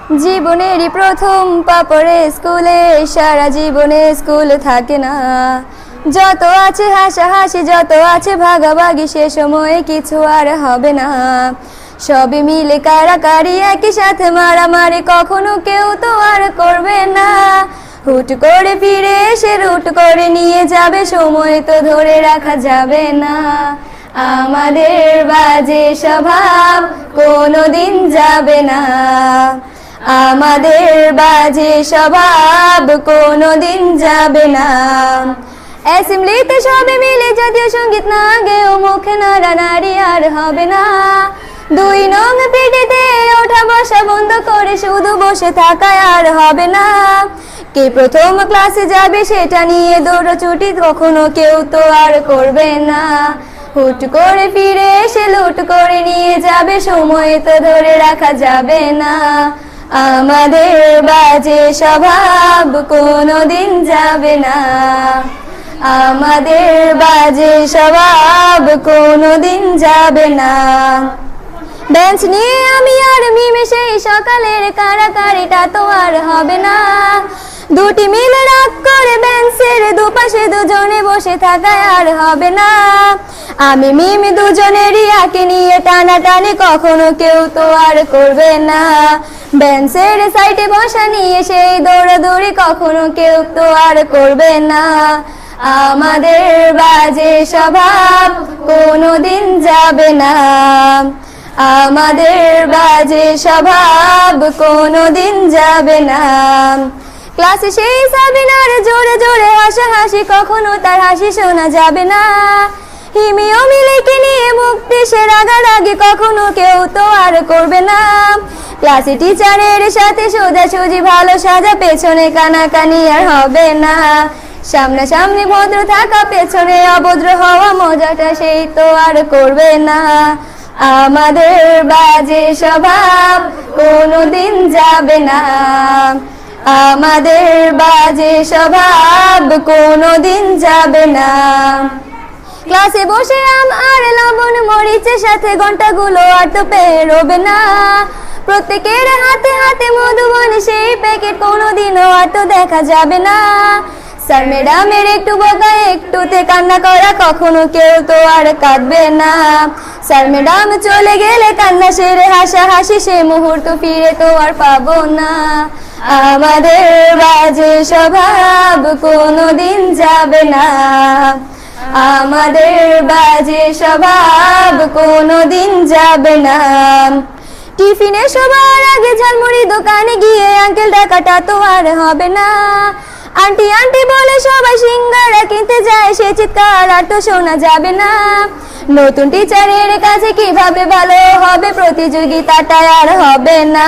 জীবনেরই প্রথম পা পড়ে স্কুলে, সারা জীবনে স্কুল থাকে না। যত আছে হাসাহাসি, যত আছে ভাগাভাগি, সে সময়ে কিছু আর হবে না। সবে মিলে কারাকারি, একই সাথে মারামারি, কখনো কেউ তো আর করবে না। হুট করে ফিরে এসে রুট করে নিয়ে যাবে, সময় তো ধরে রাখা যাবে না। আমাদের বাজে স্বভাব কোনোদিন যাবে না, আমাদের বাজে স্বভাব কোনোদিন যাবে না। অ্যাসেম্বলিতে সবে মিলে জাতীয় সঙ্গীত না গেয়েও মুখে নাড়ানাড়ি আর হবে না। 2 নং পিটিতে ওঠা বসা বন্ধ করে শুধু বসে থাকা আর হবে না। কে প্রথম ক্লাসে যাবে সেটা নিয়ে দৌড়ছুটি কখনো কেউ তো আর করবে না। হুট করে ফিরে এসে লুট করে নিয়ে যাবে, সময় তো ধরে রাখা যাবে না। আমাদের বাজে স্বভাব কোনোদিন যাবে না, আমাদের বাজে স্বভাব কোনোদিন যাবে না। বেঞ্চ নিয়ে আমি আর মিমে সেই সকালের কারাকারিটা তো আর হবে না। দুটি মিলে রাগ করে বেঞ্চের দুপাশে দুজনে বসে থাকায় আর হবে না। আমি মিমি দুজনেরই আঁকে নিয়ে টানাটানি কখনো কেউ তো আর করবে না। বেঞ্চের সাইডে বসা নিয়ে সেই দৌড়াদৌড়ি কখনো কেউ তো আর করবে না। আমাদের বাজে স্বভাব কোনোদিন যাবে না, আমাদের বাজে স্বভাব কোনোদিন যাবে না। ক্লাসে সেই সাবিনার জোরে জোরে হাসাহাসি, কখনো তার হাসি শোনা যাবে না। হিমি ও মিলিকে নিয়ে মুক্তি সে রাগারাগি কখনো কেউ তো আর করবে না। ক্লাসে টিচারের সাথে সোজাসুজি ভালো সাজা, পেছনে কানাকানি আর হবে না। সামনাসামনি ভদ্র থাকা, পেছনে অভদ্র হওয়া, মজাটা সেই তো আর করবে না। আমাদের বাজে স্বভাব কোনোদিন যাবে না, আমাদের বাজে স্বভাব কোনোদিন যাবে না। ক্লাসে বসে আম আর লবণ মরিচের সাথে ঘন্টাগুলো আর তো পেরোবে না। প্রত্যেকের হাতে হাতে মধুবন সেই প্যাকেট কোনোদিনও আর তো দেখা যাবে না। স্যার ম্যাডামের একটু বকা একটুতে কান্না করা, কখনো কেউ তো আর কাঁদবে না। স্যার ম্যাডাম চলে গেলে কান্না সেরে হাসাহাসি, সে মুহূর্ত ফিরে তো আর পাবো না। আমাদের বাজে স্বভাব কোনোদিন যাবে না, আমাদের বাজে স্বভাব কোনোদিন যাবে না। টিফিনে সবার আগে ঝালমুড়ি দোকানে গিয়ে আঙ্কেল ডাকাটা তো আর হবে না। আন্টি আন্টি বলে সবাই সিঙ্গারা কিনতে যায়, সে চিৎকার আর তো শোনা যাবে না। নতুন টিচারের কাছে কিভাবে ভালো হবে, প্রতিযোগিতাটা আর হবে না।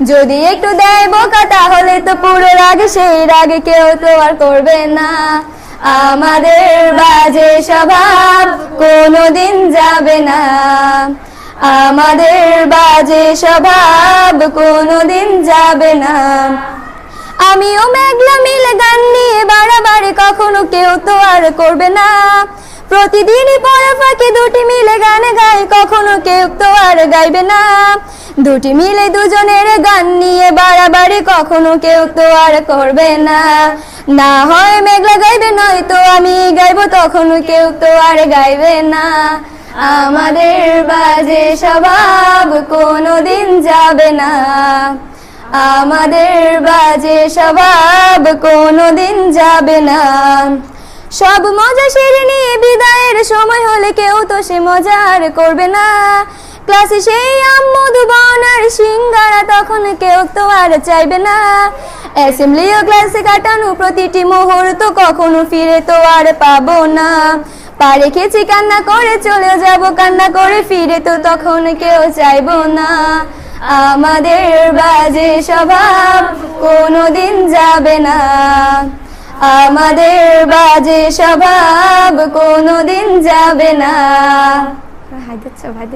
যদি একটু দেয় বোকা তাহলে তো পুরো রাগ, সেই রাগে কেউ তো আর করবে না। আমাদের বাজে স্বভাব কোনোদিন যাবে না, আমাদের বাজে স্বভাব কোনোদিন যাবে না। আমিও মেঘলা মিলে গান নিয়ে বাড়াবাড়ি, কখনো কেউ তো আর করবে না। প্রতিদিনই পড়া ফাঁকে দুটি মিলে গান গাই, কখনো কেউ তো আর গাইবে না। দুটি মিলে দুজনের গান নিয়ে বাড়াবাড়ি, কখনো কেউ তো আর করবে না। না হয় মেঘলা গাইবে, নয়তো আমি গাইবো, তখন কেউ তো আর গাইবে না। আমাদের বাজে স্বভাব কোনোদিন যাবে না, আমাদের বাজে স্বভাব কোনোদিন যাবে না। সব মজা সেরে নিয়ে বিদায়ের সময় হলে কেউ তো সে মজা আর করবে না। ক্লাসে সেই আম মধুবন আর সিঙ্গারা, তখন কেউ তো আর চাইবে না। অ্যাসেম্বলি ও ক্লাসে কাটানো প্রতিটি মুহূর্ত কখনো ফিরে তো আর পাবো না। পা রেখেছি কান্না করে চলে যাব, কান্না করে ফিরে তো তখন কেউ চাইবো না। আমাদের বাজে স্বভাব কোনোদিন যাবে না, আমাদের বাজে স্বভাব কোনোদিন যাবে না। হাই দিচ্ছ ভাই।